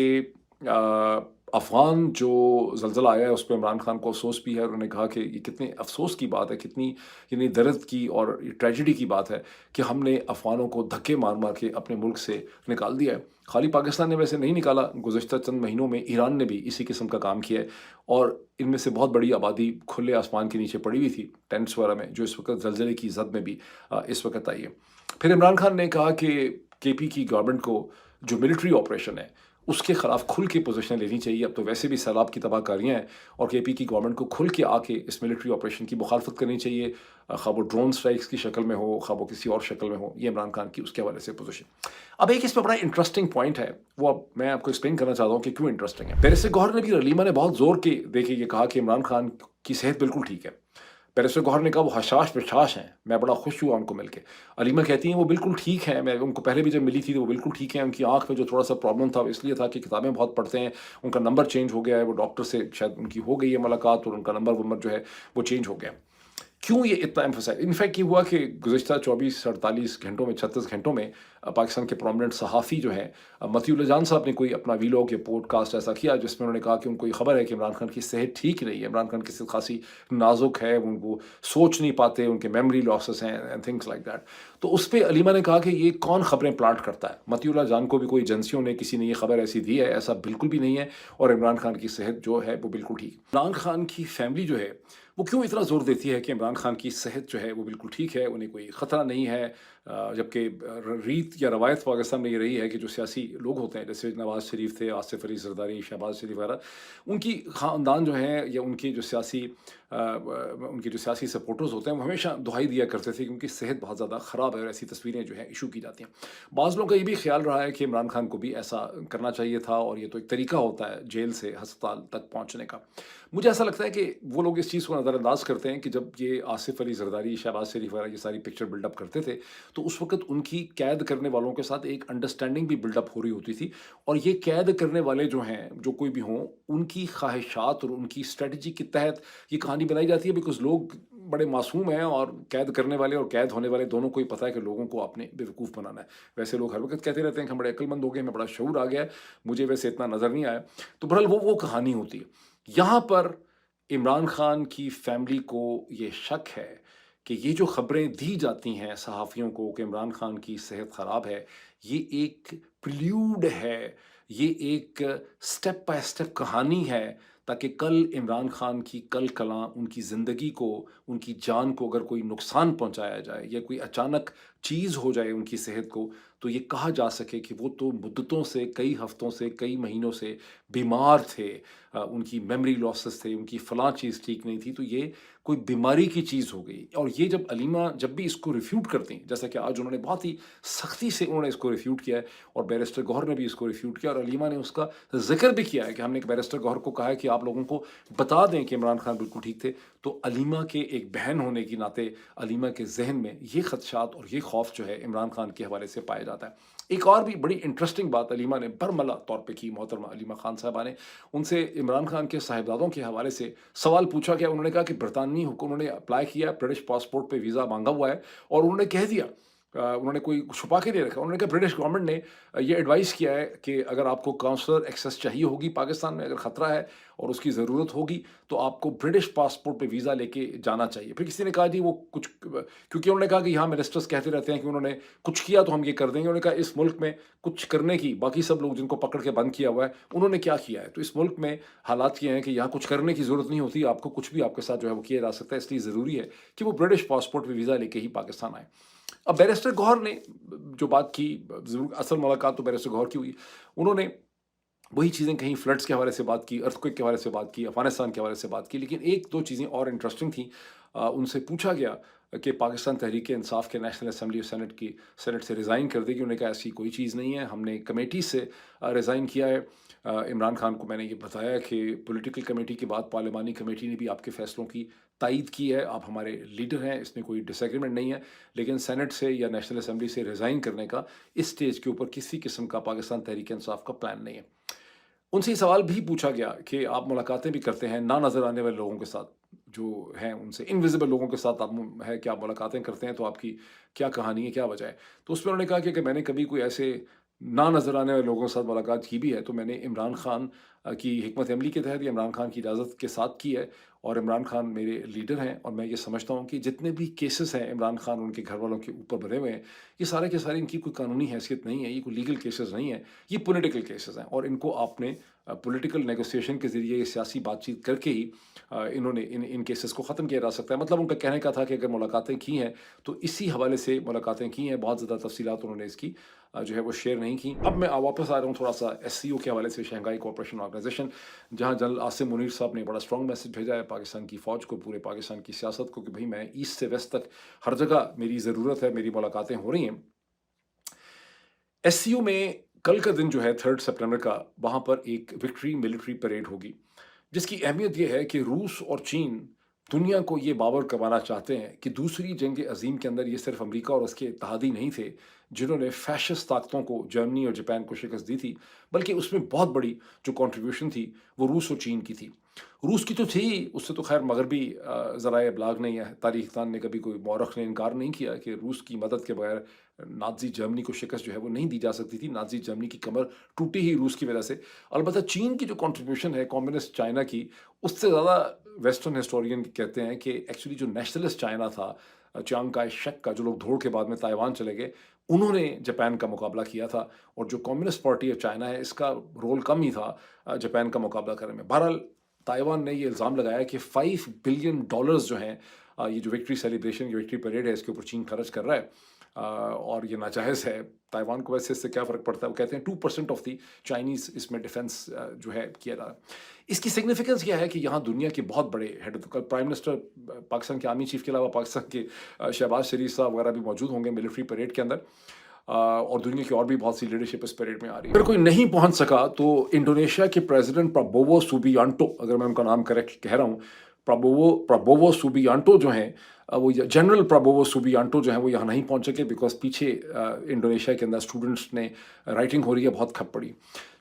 अफ़गान जो ज़लज़ला आया है उस पर इमरान खान को अफ़सोस भी है, और उन्होंने कहा कि ये कितने अफ़सोस की बात है, कितनी यानी दर्द की और ट्रेजिडी की बात है कि हमने अफ़गानों को धक्के मार मार के अपने मुल्क से निकाल दिया है। खाली पाकिस्तान ने वैसे नहीं निकाला, गुज़श्ता चंद महीनों में ईरान ने भी इसी किस्म का काम किया है, और इनमें से बहुत बड़ी आबादी खुले आसमान के नीचे पड़ी हुई थी टेंट्स वगैरह में, जो इस वक्त ज़लज़ले की ज़द में भी इस वक्त आई है। फिर इमरान खान ने कहा कि KP की गवर्नमेंट को जो मिलिट्री ऑपरेशन है उसके ख़िलाफ़ खुल के पोजीशन लेनी चाहिए। अब तो वैसे भी सैलाब की तबाहकारियाँ हैं, और KP की गवर्नमेंट को खुल के आके इस मिलिट्री ऑपरेशन की मुखालफत करनी चाहिए, ख़्वाह वो ड्रोन स्ट्राइक्स की शक्ल में हो, ख़्वाह वो किसी और शक्ल में हो। ये इमरान खान की उसके हवाले से पोजीशन। अब एक इसमें बड़ा इंटरेस्टिंग पॉइंट है, वो अब मैं आपको एक्सप्लेन करना चाहता हूँ कि क्यों इंटरेस्टिंग है। बैरिस्टर गौहर ने भी, अलीमा ने बहुत ज़ोर के देके ये कहा कि इमरान खान की सेहत बिल्कुल ठीक है। बैरिस्टर गौहर ने कहा वो हशाश बशाश हैं, मैं बड़ा खुश हुआ उनको मिलके। अलीमा कहती हैं वो बिल्कुल ठीक हैं, मैं उनको पहले भी जब मिली थी तो वो बिल्कुल ठीक हैं। उनकी आँख में जो थोड़ा सा प्रॉब्लम था वो इसलिए था कि किताबें बहुत पढ़ते हैं, उनका नंबर चेंज हो गया है, वो डॉक्टर से शायद उनकी हो गई है मुलाकात, और उनका नंबर जो है वो चेंज हो गया। क्यों ये इतना एम्फसाइज, इनफैक्ट ये हुआ कि गुज़श्ता 24-48 घंटों में, 36 घंटों में पाकिस्तान के प्रोमिनेंट सहाफ़ी जो हैं, मतीउल्लाह जान साहब ने कोई अपना वीलॉग या पॉडकास्ट ऐसा किया जिसमें उन्होंने कहा कि उनको ये खबर है कि इमरान खान की सेहत ठीक नहीं है, इमरान खान की सेहत खासी नाजुक है, उनको सोच नहीं पाते, उनके मेमोरी लॉसेस हैं एंड थिंग्स लाइक दैट। तो उस पर अलीमा ने कहा कि ये कौन खबरें प्लांट करता है, मतीउल्लाह जान को भी कोई एजेंसियों ने, किसी ने ये खबर ऐसी दी है, ऐसा बिल्कुल भी नहीं है, और इमरान खान की सेहत जो है वो बिल्कुल ठीक। इमरान खान की फैमिली जो है वो क्यों इतना ज़ोर देती है कि इमरान खान की सेहत जो है वो बिल्कुल ठीक है, उन्हें कोई ख़तरा नहीं है, जबकि रीत या रवायत पाकिस्तान में ये रही है कि जो सियासी लोग होते हैं, जैसे नवाज़ शरीफ थे, आसिफ अली ज़रदारी, शहबाज शरीफ वगैरह, उनकी ख़ानदान जो है या उनकी जो सियासी उनके जो सियासी सपोर्टर्स होते हैं, वो हमेशा दुहाई दिया करते थे कि उनकी सेहत बहुत ज़्यादा ख़राब है और ऐसी तस्वीरें जो हैं इशू की जाती हैं। बाज़ लोगों का ये भी ख्याल रहा है कि इमरान खान को भी ऐसा करना चाहिए था और ये तो एक तरीका होता है जेल से अस्पताल तक पहुँचने का। मुझे ऐसा लगता है कि वो लोग इस चीज़ को नज़रअंदाज करते हैं कि जब ये आसिफ अली ज़रदारी, शहबाज शरीफ वगैरह ये सारी पिक्चर बिल्डअप करते थे, तो उस वक़्त उनकी कैद करने वालों के साथ एक अंडरस्टैंडिंग भी बिल्डअप हो रही होती थी और ये कैद करने वाले जो हैं, जो कोई भी हों, उनकी ख़्वाहिशात और उनकी स्ट्रैटेजी के तहत ये कहानी बनाई जाती है बिकॉज़ लोग बड़े मासूम हैं और कैद करने वाले और कैद होने वाले दोनों को ही पता है कि लोगों को आपने बेवकूफ़ बनाना है। वैसे लोग हर वक़्त कहते रहते हैं कि हम बड़े अक्लमंद हो गए, हमें बड़ा शऊर आ गया है, मुझे वैसे इतना नज़र नहीं आया। तो बहरहाल वो कहानी होती है। यहाँ पर इमरान खान की फैमिली को ये शक है कि ये जो खबरें दी जाती हैं सहाफ़ियों को कि इमरान खान की सेहत ख़राब है, ये एक प्रिल्यूड है, ये एक स्टेप बाय स्टेप कहानी है ताकि कल इमरान खान की कल-कलां उनकी ज़िंदगी को, उनकी जान को अगर कोई नुकसान पहुँचाया जाए या कोई अचानक चीज़ हो जाए उनकी सेहत को, तो ये कहा जा सके कि वो तो मुद्दतों से, कई हफ़्तों से, कई महीनों से बीमार थे। उनकी मेमोरी लॉसेस थे, उनकी फ़लाँ चीज़ ठीक नहीं थी, तो ये कोई बीमारी की चीज़ हो गई। और ये जब अलीमा जब भी इसको रिफ्यूट करती हैं, जैसा कि आज उन्होंने बहुत ही सख्ती से उन्होंने इसको रिफ्यूट किया है और बैरिस्टर गौहर ने भी इसको रिफ्यूट किया और अलीमा ने उसका ज़िक्र भी किया है कि हमने एक बैरिस्टर गौहर को कहा है कि आप लोगों को बता दें कि इमरान खान बिल्कुल ठीक थे। तो अलीमा के एक बहन होने के नाते अलीमा के ज़हन में ये ख़दशात और ये खौफ जो है इमरान खान के हवाले से पाया जाता है। एक और भी बड़ी इंटरेस्टिंग बात अलीमा ने बरमला तौर पे की, मोहतरमा अलीमा खान साहिबा ने, उनसे इमरान खान के साहिबजादों के हवाले से सवाल पूछा गया। उन्होंने कहा कि बरतानवी हुकूमत ने अप्लाई किया, ब्रिटिश पासपोर्ट पे वीज़ा माँगा हुआ है और उन्होंने कह दिया उन्होंने कोई छुपा के नहीं रखा। उन्होंने कहा ब्रिटिश गवर्नमेंट ने ये एडवाइस किया है कि अगर आपको काउंसलर एक्सेस चाहिए होगी पाकिस्तान में, अगर ख़तरा है और उसकी ज़रूरत होगी, तो आपको ब्रिटिश पासपोर्ट पे वीज़ा लेके जाना चाहिए। फिर किसी ने कहा जी वो कुछ क्योंकि उन्होंने कहा कि यहाँ मिनिस्टर्स कहते रहते हैं कि उन्होंने कुछ किया तो हम ये कर देंगे। उन्होंने कहा इस मुल्क में कुछ करने की बाकी सब लोग जिनको पकड़ के बंद किया हुआ है, उन्होंने क्या किया है? तो इस मुल्क में हालात ये हैं कि यहाँ कुछ करने की ज़रूरत नहीं होती, आपको कुछ भी आपके साथ जो है वो किया जा सकता है, इसलिए ज़रूरी है कि वो ब्रिटिश पासपोर्ट पे वीज़ा लेके ही पाकिस्तान आएँ। अब बैरिस्टर गौहर ने जो बात की, ज़रूर असल मुलाकात तो बैरिस्टर गौहर की हुई। उन्होंने वही चीज़ें कहीं फ्लड्स के हवाले से बात की, अर्थक्वेक के हवाले से बात की, अफ़गानिस्तान के हवाले से बात की, लेकिन 1-2 चीज़ें और इंटरेस्टिंग थी। उनसे पूछा गया कि पाकिस्तान तहरीक-ए-इंसाफ के नेशनल असेंबली और सेनेट से रिज़ाइन कर देगी। उन्होंने कहा ऐसी कोई चीज़ नहीं है, हमने कमेटी से रिज़ाइन किया है। इमरान खान को मैंने ये बताया कि पॉलिटिकल कमेटी के बाद पार्लिमानी कमेटी ने भी आपके फ़ैसलों की तायीद की है, आप हमारे लीडर हैं, इसमें कोई डिसएग्रीमेंट नहीं है। लेकिन सेनेट से या नेशनल असेंबली से रिज़ाइन करने का इस स्टेज के ऊपर किसी किस्म का पाकिस्तान तहरीक-ए-इंसाफ का प्लान नहीं है। उनसे ये सवाल भी पूछा गया कि आप मुलाकातें भी करते हैं ना नज़र आने वाले लोगों के साथ, जो हैं उनसे इनविज़िबल लोगों के साथ आप है कि आप मुलाकातें करते हैं, तो आपकी क्या कहानी है, क्या वजह है? तो उसमें उन्होंने कहा कि अगर मैंने कभी कोई ऐसे ना नज़र आने वाले लोगों के साथ मुलाकात की भी है, तो मैंने इमरान खान की हिकमत अमली के तहत या इमरान खान की इजाज़त के साथ की है और इमरान खान मेरे लीडर हैं और मैं ये समझता हूँ कि जितने भी केसेस हैं इमरान खान उनके घर वालों के ऊपर बने हुए हैं, ये सारे के सारे इनकी कोई कानूनी हैसियत नहीं है, ये कोई लीगल केसेस नहीं है, ये पॉलिटिकल केसेस हैं और इनको आपने पॉलिटिकल नेगोशिएशन के ज़रिए सियासी बातचीत करके ही इन्होंने इन केसेस को ख़त्म किया जा सकता है। मतलब उनका कहने का था कि अगर मुलाकातें की हैं, तो इसी हवाले से मुलाकातें की हैं, बहुत ज़्यादा तफ़सीलात उन्होंने इसकी जो है वो शेयर नहीं की। अब मैं वापस आ रहा हूँ थोड़ा-सा एससीओ के हवाले से, शंघाई कोऑपरेशन ऑर्गेनाइज़ेशन, जहाँ जनरल आसिम मुनीर साहब ने बड़ा स्ट्रॉन्ग मैसेज भेजा है पाकिस्तान की फ़ौज को, पूरे पाकिस्तान की सियासत को कि भई मैं ईस्ट से वेस्ट तक हर जगह मेरी ज़रूरत है, मेरी मुलाकातें हो रही हैं। एससीओ में कल का दिन जो है 3 सितंबर का, वहाँ पर एक विक्ट्री मिलिट्री परेड होगी, जिसकी अहमियत ये है कि रूस और चीन दुनिया को ये बावर करवाना चाहते हैं कि दूसरी जंग अज़ीम के अंदर ये सिर्फ अमेरिका और उसके इत्तेहादी नहीं थे जिन्होंने फैशिस्ट ताकतों को, जर्मनी और जापान को शिकस्त दी थी, बल्कि उसमें बहुत बड़ी जो कंट्रीब्यूशन थी वो रूस और चीन की थी। रूस की तो थी, उससे तो खैर मगरबी ज़राए इब्लाग नहीं है, तारीख़दान ने कभी, कोई मौरख़ ने इनकार नहीं किया कि रूस की मदद के बगैर नाज़ी जर्मनी को शिकस्त जो है वो नहीं दी जा सकती थी। नाज़ी जर्मनी की कमर टूटी ही रूस की वजह से। अलबत्ता चीन की जो कंट्रीब्यूशन है कम्युनिस्ट चाइना की, उससे ज़्यादा वेस्टर्न हिस्टोरियन कहते हैं कि एक्चुअली जो नेशनलिस्ट चाइना था, चियांग काय शेक का, जो लोग धोड़ के बाद में ताइवान चले गए, उन्होंने जापान का मुकाबला किया था और जो कम्युनिस्ट पार्टी ऑफ चाइना है, इसका रोल कम ही था जापान का मुकाबला करने में। बहरहाल ताइवान ने ये इल्ज़ाम लगाया कि $5 बिलियन जो हैं ये जो विक्ट्री सेलिब्रेशन, ये विक्ट्री परेड है, इसके ऊपर चीन खर्च कर रहा है। اور یہ ناجائز ہے. تائیوان کو ویسے اس سے کیا فرق پڑتا ہے؟ وہ کہتے ہیں 2% آف دی چائنیز اس میں ڈیفینس جو ہے کیا جا رہا ہے. اس کی سگنیفیکنس کیا ہے کہ یہاں دنیا کے بہت بڑے ہیڈ پرائم منسٹر پاکستان کے آرمی چیف کے علاوہ پاکستان کے شہباز شریف صاحب وغیرہ بھی موجود ہوں گے ملٹری پریڈ کے اندر, اور دنیا کی اور بھی بہت سی لیڈرشپ اس پریڈ میں آ رہی ہے. اگر کوئی نہیں پہنچ سکا تو انڈونیشیا کے پریزیڈنٹ پرابوو سوبیانٹو, اگر میں ان کا نام کریکٹ کہہ رہا ہوں, پرابوو سوبیانٹو جو ہیں, وہ جنرل پرابوو سوبیانٹو جو ہیں وہ یہاں نہیں پہنچ سکے بیکاز پیچھے انڈونیشیا کے اندر اسٹوڈنٹس نے رائٹنگ ہو رہی ہے, بہت کھپ پڑی.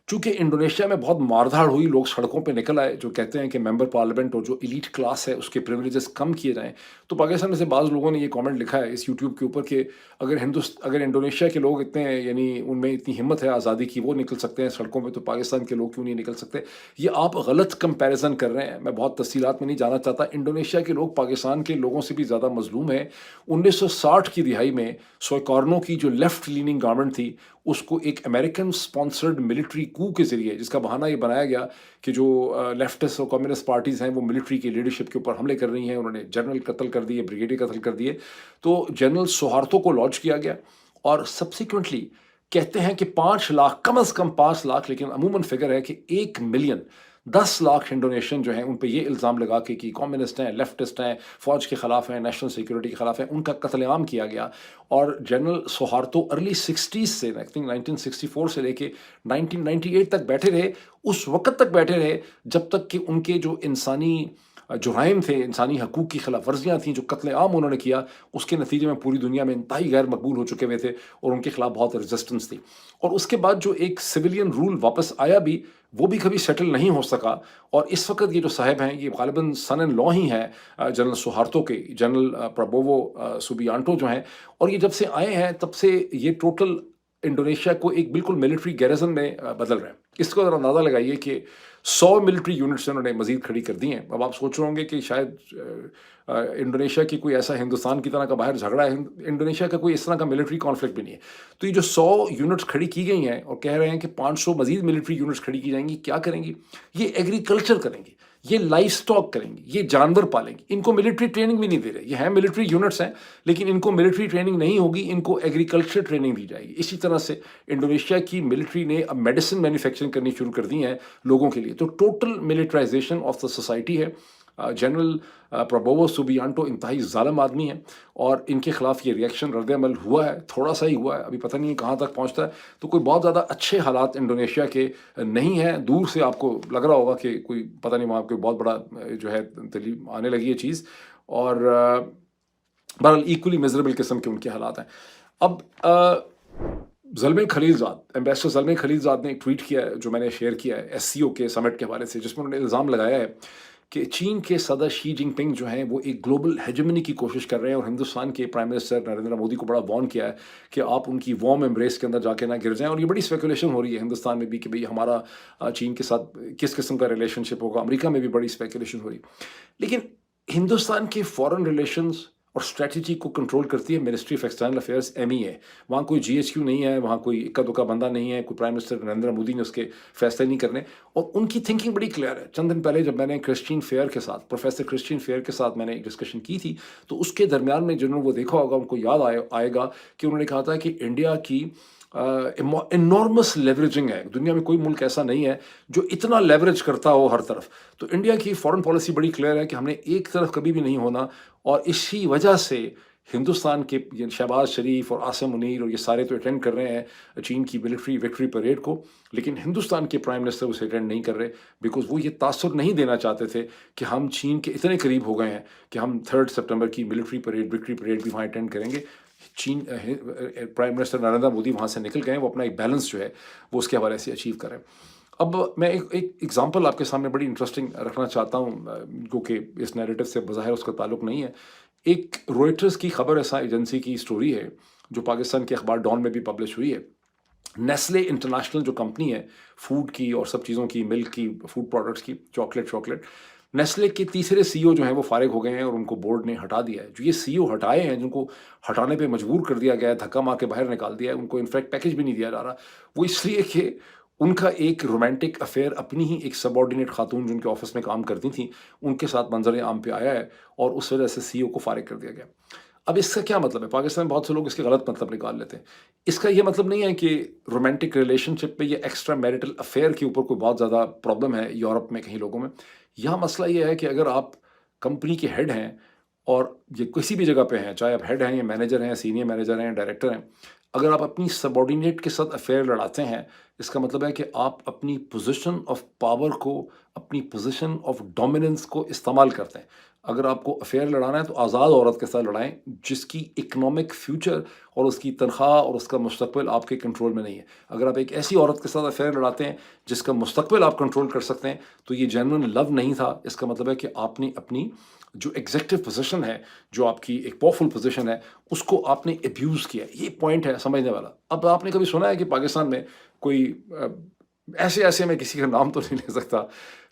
چونکہ انڈونیشیا میں بہت ماردھاڑ ہوئی, لوگ سڑکوں پہ نکل آئے جو کہتے ہیں کہ ممبر پارلیمنٹ اور جو ایلیٹ کلاس ہے اس کے پریولیجز کم کیے جائیں. تو پاکستان میں سے بعض لوگوں نے یہ کامنٹ لکھا ہے اس یوٹیوب کے اوپر کہ اگر انڈونیشیا کے لوگ اتنے یعنی ان میں اتنی ہمت ہے آزادی کی, وہ نکل سکتے ہیں سڑکوں پہ, تو پاکستان کے لوگ کیوں نہیں نکل سکتے؟ یہ آپ غلط کمپیریزن کر رہے ہیں. میں بہت تفصیلات میں نہیں جانا چاہتا. انڈونیشیا کے لوگ پاکستان کے لوگوں سے بھی زیادہ مظلوم ہیں. 1960 کی دہائی میں سویکارنو کی جو لیفٹ لیننگ گورنمنٹ تھی اس کو ایک امریکن سپانسرڈ ملٹری کو کے ذریعے, جس کا بہانہ یہ بنایا گیا کہ جو لیفٹسٹ اور کمیونسٹ پارٹیز ہیں وہ ملٹری کی لیڈرشپ کے اوپر حملے کر رہی ہیں, انہوں نے جنرل قتل کر دیے, بریگیڈیئر قتل کر دیے, تو جنرل سوہارتو کو لانچ کیا گیا. اور سبسیکوینٹلی کہتے ہیں کہ 5 لاکھ, کم از کم 5 لاکھ, لیکن عموماً فگر ہے کہ 1 ملین 10 لاکھ انڈونیشین جو ہیں ان پہ یہ الزام لگا کے کہ کمیونسٹ ہیں, لیفٹسٹ ہیں, فوج کے خلاف ہیں, نیشنل سیکورٹی کے خلاف ہیں, ان کا قتل عام کیا گیا. اور جنرل سوہارتو ارلی 60s سے, آئی تھنک 1964 سے لے کے 1998 تک بیٹھے رہے. اس وقت تک بیٹھے رہے جب تک کہ ان کے جو انسانی جرائم تھے, انسانی حقوق کی خلاف ورزیاں تھیں, جو قتل عام انہوں نے کیا, اس کے نتیجے میں پوری دنیا میں انتہائی غیر مقبول ہو چکے ہوئے تھے اور ان کے خلاف بہت ریزسٹنس تھی. اور اس کے بعد جو ایک سویلین رول واپس آیا بھی, وہ بھی کبھی سیٹل نہیں ہو سکا. اور اس وقت یہ جو صاحب ہیں یہ غالباً سن ان لا ہی ہیں جنرل سوہارتو کے, جنرل پرابوو سوبیانٹو جو ہیں. اور یہ جب سے آئے ہیں تب سے یہ ٹوٹل انڈونیشیا کو ایک بالکل ملٹری گیرزن میں بدل رہے ہیں. اس کو ذرا اندازہ لگائیے کہ 100 ملٹری یونٹس انہوں نے مزید کھڑی کر دی ہیں. اب آپ سوچ رہے ہوں گے کہ شاید انڈونیشیا کی کوئی ایسا ہندوستان کی طرح کا باہر جھگڑا ہے, انڈونیشیا کا کوئی اس طرح کا ملٹری کانفلکٹ بھی نہیں ہے. تو یہ جو 100 یونٹس کھڑی کی گئی ہیں اور کہہ رہے ہیں کہ 500 مزید ملٹری یونٹس کھڑی کی جائیں گی, کیا کریں گی؟ یہ ایگریکلچر کریں گی, یہ لائف سٹاک کریں گی, یہ جانور پالیں گی. ان کو ملٹری ٹریننگ بھی نہیں دے رہے. یہ ہیں ملٹری یونٹس ہیں لیکن ان کو ملٹری ٹریننگ نہیں ہوگی, ان کو ایگریکلچر ٹریننگ دی جائے گی. اسی طرح سے انڈونیشیا کی ملٹری نے اب میڈیسن مینوفیکچرنگ کرنی شروع کر دی ہیں لوگوں کے لیے. تو total militarisation of the society ہے. جنرل پرابوو سوبیانٹو انتہائی ظالم آدمی ہیں اور ان کے خلاف یہ ریئیکشن رد عمل ہوا ہے, تھوڑا سا ہی ہوا ہے, ابھی پتہ نہیں کہاں تک پہنچتا ہے. تو کوئی بہت زیادہ اچھے حالات انڈونیشیا کے نہیں ہیں. دور سے آپ کو لگ رہا ہوگا کہ کوئی پتہ نہیں وہاں کوئی بہت بڑا جو ہے تبدیلی آنے لگی ہے چیز, اور بہرحال ایکولی میزریبل قسم کے ان کے حالات ہیں. اب زلمے خلیل زاد, ایمبیسڈر زلمے خلیل زاد نے ایک ٹویٹ کیا ہے جو میں نے شیئر کیا ہے SCO کے سمٹ کے حوالے سے, جس میں انہوں نے الزام لگایا ہے کہ چین کے صدر شی جن پنگ جو ہیں وہ ایک گلوبل ہیجمنی کی کوشش کر رہے ہیں, اور ہندوستان کے پرائم منسٹر نریندر مودی کو بڑا وارن کیا ہے کہ آپ ان کی وارم ایمبریس کے اندر جا کے نہ گر جائیں. اور یہ بڑی اسپیکولیشن ہو رہی ہے ہندوستان میں بھی کہ بھئی ہمارا چین کے ساتھ کس قسم کا ریلیشن شپ ہوگا. امریکہ میں بھی بڑی اسپیکولیشن ہو رہی. لیکن ہندوستان کے فارن ریلیشنز اور اسٹریٹجی کو کنٹرول کرتی ہے ministry of external affairs, MEA. وہاں کوئی GHQ نہیں ہے, وہاں کوئی اکا دکا بندہ نہیں ہے, کوئی پرائم منسٹر نریندر مودی نے اس کے فیصلے نہیں کرنے. اور ان کی تھنکنگ بڑی کلیئر ہے. چند دن پہلے جب میں نے کرسچین فیئر کے ساتھ, پروفیسر کرسچین فیئر کے ساتھ میں نے ایک ڈسکشن کی تھی, تو اس کے درمیان میں جنہوں نے وہ دیکھا ہوگا ان کو یاد آئے گا کہ انہوں نے کہا تھا کہ انڈیا کی انارمس لیوریجنگ ہے. دنیا میں کوئی ملک ایسا نہیں ہے جو اتنا لیوریج کرتا ہو ہر طرف. تو انڈیا کی فارن پالیسی بڑی کلیئر ہے کہ ہم نے ایک طرف کبھی بھی نہیں ہونا, اور اسی وجہ سے ہندوستان کے شہباز شریف اور عاصم منیر اور یہ سارے تو اٹینڈ کر رہے ہیں چین کی ملٹری وکٹری پریڈ کو, لیکن ہندوستان کے پرائم منسٹر اسے اٹینڈ نہیں کر رہے بیکاز وہ یہ تاثر نہیں دینا چاہتے تھے کہ ہم چین کے اتنے قریب ہو گئے ہیں کہ ہم 3 سپٹمبر کی ملٹری پریڈ وکٹری پریڈ بھی وہاں اٹینڈ کریں گے. چین پرائم منسٹر نریندر مودی وہاں سے نکل گئے ہیں, وہ اپنا ایک بیلنس جو ہے وہ اس کے حوالے سے اچیو کریں. اب میں ایک ایگزامپل آپ کے سامنے بڑی انٹرسٹنگ رکھنا چاہتا ہوں کیونکہ اس نیریٹو سے بظاہر اس کا تعلق نہیں ہے. ایک روئٹرز کی خبر رساں ایجنسی کی سٹوری ہے جو پاکستان کے اخبار ڈان میں بھی پبلش ہوئی ہے. نیسلے انٹرنیشنل جو کمپنی ہے فوڈ کی اور سب چیزوں کی, ملک کی, فوڈ پروڈکٹس کی, چاکلیٹ, نیسلے کے تیسرے CEO جو ہیں وہ فارغ ہو گئے ہیں اور ان کو بورڈ نے ہٹا دیا ہے. جو یہ CEO ہٹائے ہیں, جن کو ہٹانے پہ مجبور کر دیا گیا ہے, دھکا مار کے باہر نکال دیا ہے, ان کو انفیکٹ پیکج بھی نہیں دیا جا رہا, وہ اس لیے کہ ان کا ایک رومانٹک افیئر اپنی ہی ایک سب آرڈینیٹ خاتون جو ان کے آفس میں کام کرتی تھیں ان کے ساتھ منظر عام پہ آیا ہے, اور اس وجہ سے CEO کو فارغ کر دیا گیا. اب اس کا کیا مطلب ہے؟ پاکستان میں بہت سے لوگ اس کے غلط مطلب نکال لیتے ہیں۔ اس کا یہ مطلب نہیں ہے کہ رومانٹک ریلیشن شپ پہ یا ایکسٹرا میرٹل افیئر کے اوپر کوئی بہت زیادہ پرابلم ہے یورپ میں کہیں لوگوں میں۔ یہاں مسئلہ یہ ہے کہ اگر آپ کمپنی کے ہیڈ ہیں اور یہ کسی بھی جگہ پہ ہیں، چاہے آپ ہیڈ ہیں یا مینیجر ہیں، سینئر مینیجر ہیں، ڈائریکٹر ہیں، اگر آپ اپنی سبارڈینیٹ کے ساتھ افیئر لڑاتے ہیں، اس کا مطلب ہے کہ آپ اپنی پوزیشن آف پاور کو، اپنی پوزیشن آف ڈومیننس کو استعمال کرتے ہیں۔ اگر آپ کو افیئر لڑانا ہے تو آزاد عورت کے ساتھ لڑائیں جس کی اکنامک فیوچر اور اس کی تنخواہ اور اس کا مستقبل آپ کے کنٹرول میں نہیں ہے۔ اگر آپ ایک ایسی عورت کے ساتھ افیئر لڑاتے ہیں جس کا مستقبل آپ کنٹرول کر سکتے ہیں تو یہ جینوئن لو نہیں تھا۔ اس کا مطلب ہے کہ آپ نے اپنی جو ایگزیکٹو پوزیشن ہے، جو آپ کی ایک پاورفل پوزیشن ہے، اس کو آپ نے ابیوز کیا۔ یہ پوائنٹ ہے سمجھنے والا۔ اب آپ نے کبھی سنا ہے کہ پاکستان میں کوئی ایسے میں کسی کا نام تو نہیں لے سکتا،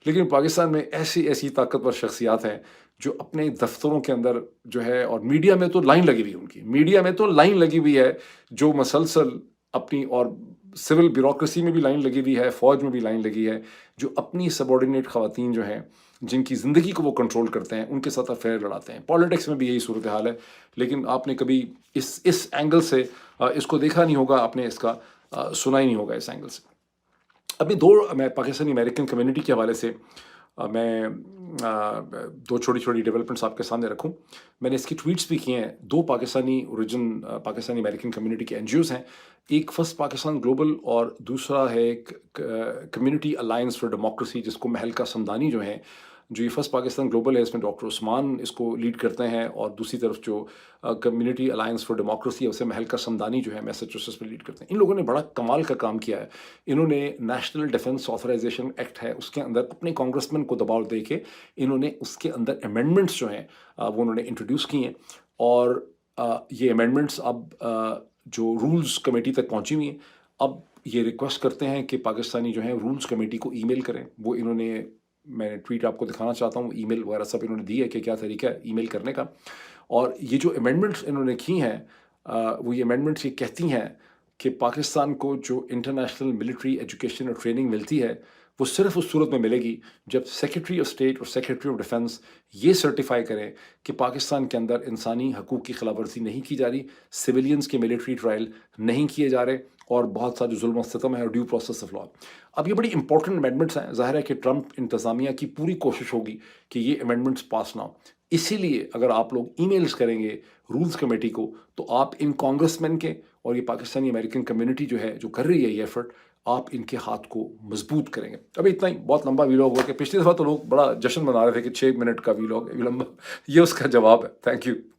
لیکن پاکستان میں ایسی طاقتور شخصیات ہیں جو اپنے دفتروں کے اندر جو ہے، اور میڈیا میں تو لائن لگی ہوئی ہے، ان کی میڈیا میں تو لائن لگی ہوئی ہے، جو مسلسل اپنی، اور سول بیوروکریسی میں بھی لائن لگی ہوئی ہے، فوج میں بھی لائن لگی ہے، جو اپنی سبارڈینیٹ خواتین جو ہیں، جن کی زندگی کو وہ کنٹرول کرتے ہیں، ان کے ساتھ افیئر لڑاتے ہیں۔ پالیٹکس میں بھی یہی صورتحال ہے، لیکن آپ نے کبھی اس اینگل سے اس کو دیکھا نہیں ہوگا، آپ نے اس کا سنا ہی نہیں ہوگا اس اینگل سے۔ ابھی میں پاکستانی امریکن کمیونٹی کے حوالے سے میں دو چھوٹی ڈیولپمنٹس آپ کے سامنے رکھوں۔ میں نے اس کی ٹویٹس بھی کیے ہیں۔ دو پاکستانی امریکن کمیونٹی کے این جی اوز ہیں، ایک فرسٹ پاکستان گلوبل اور دوسرا ہے کمیونٹی الائنس فار ڈیموکریسی، جس کو مہلکہ سمدانی جو ہیں، جو یہ فرسٹ پاکستان گلوبل ہے، اس میں ڈاکٹر عثمان اس کو لیڈ کرتے ہیں، اور دوسری طرف جو کمیونٹی الائنس فار ڈیموکریسی ہے اسے مہلکہ سمدانی جو ہے میساچوسٹس میں لیڈ کرتے ہیں۔ ان لوگوں نے بڑا کمال کا کام کیا ہے۔ انہوں نے نیشنل ڈیفنس آتھرائزیشن ایکٹ ہے، اس کے اندر اپنے کانگریس مین کو دباؤ دے کے انہوں نے اس کے اندر امینڈمنٹس جو ہیں وہ انہوں نے انٹروڈیوس کی ہیں، اور یہ امینڈمنٹس اب جو رولز کمیٹی تک پہنچی ہوئی ہیں۔ اب یہ ریکویسٹ کرتے ہیں کہ پاکستانی جو ہیں رولز کمیٹی کو ای میل کریں۔ وہ انہوں نے، میں ٹویٹ آپ کو دکھانا چاہتا ہوں، ای میل وغیرہ سب انہوں نے دی ہے کہ کیا طریقہ ہے ای میل کرنے کا۔ اور یہ جو امینڈمنٹس انہوں نے کی ہیں، وہ یہ امینڈمنٹس یہ کہتی ہیں کہ پاکستان کو جو انٹرنیشنل ملٹری ایجوکیشن اور ٹریننگ ملتی ہے، وہ صرف اس صورت میں ملے گی جب سیکرٹری آف اسٹیٹ اور سیکرٹری آف ڈیفنس یہ سرٹیفائی کریں کہ پاکستان کے اندر انسانی حقوق کی خلاف ورزی نہیں کی جا رہی، سویلینز کے ملٹری ٹرائل نہیں کیے جا رہے، اور بہت سا جو ظلم و ستم ہے اور ڈیو پروسیس آف لا۔ اب یہ بڑی امپورٹنٹ امینڈمنٹس ہیں۔ ظاہر ہے کہ ٹرمپ انتظامیہ کی پوری کوشش ہوگی کہ یہ امینڈمنٹس پاس نہ ہو۔ اسی لیے اگر آپ لوگ ای میلز کریں گے رولز کمیٹی کو، تو آپ ان کانگریس مین کے اور یہ پاکستانی امریکن کمیونٹی جو ہے، جو کر رہی ہے یہ ایفرٹ، آپ ان کے ہاتھ کو مضبوط کریں گے۔ ابھی اتنا ہی، بہت لمبا ویلاگ ہوا کہ پچھلی دفعہ تو لوگ بڑا جشن منا رہے تھے کہ 6 منٹ کا ویلاگ ہے، لمبا، یہ اس کا جواب ہے۔ Thank you.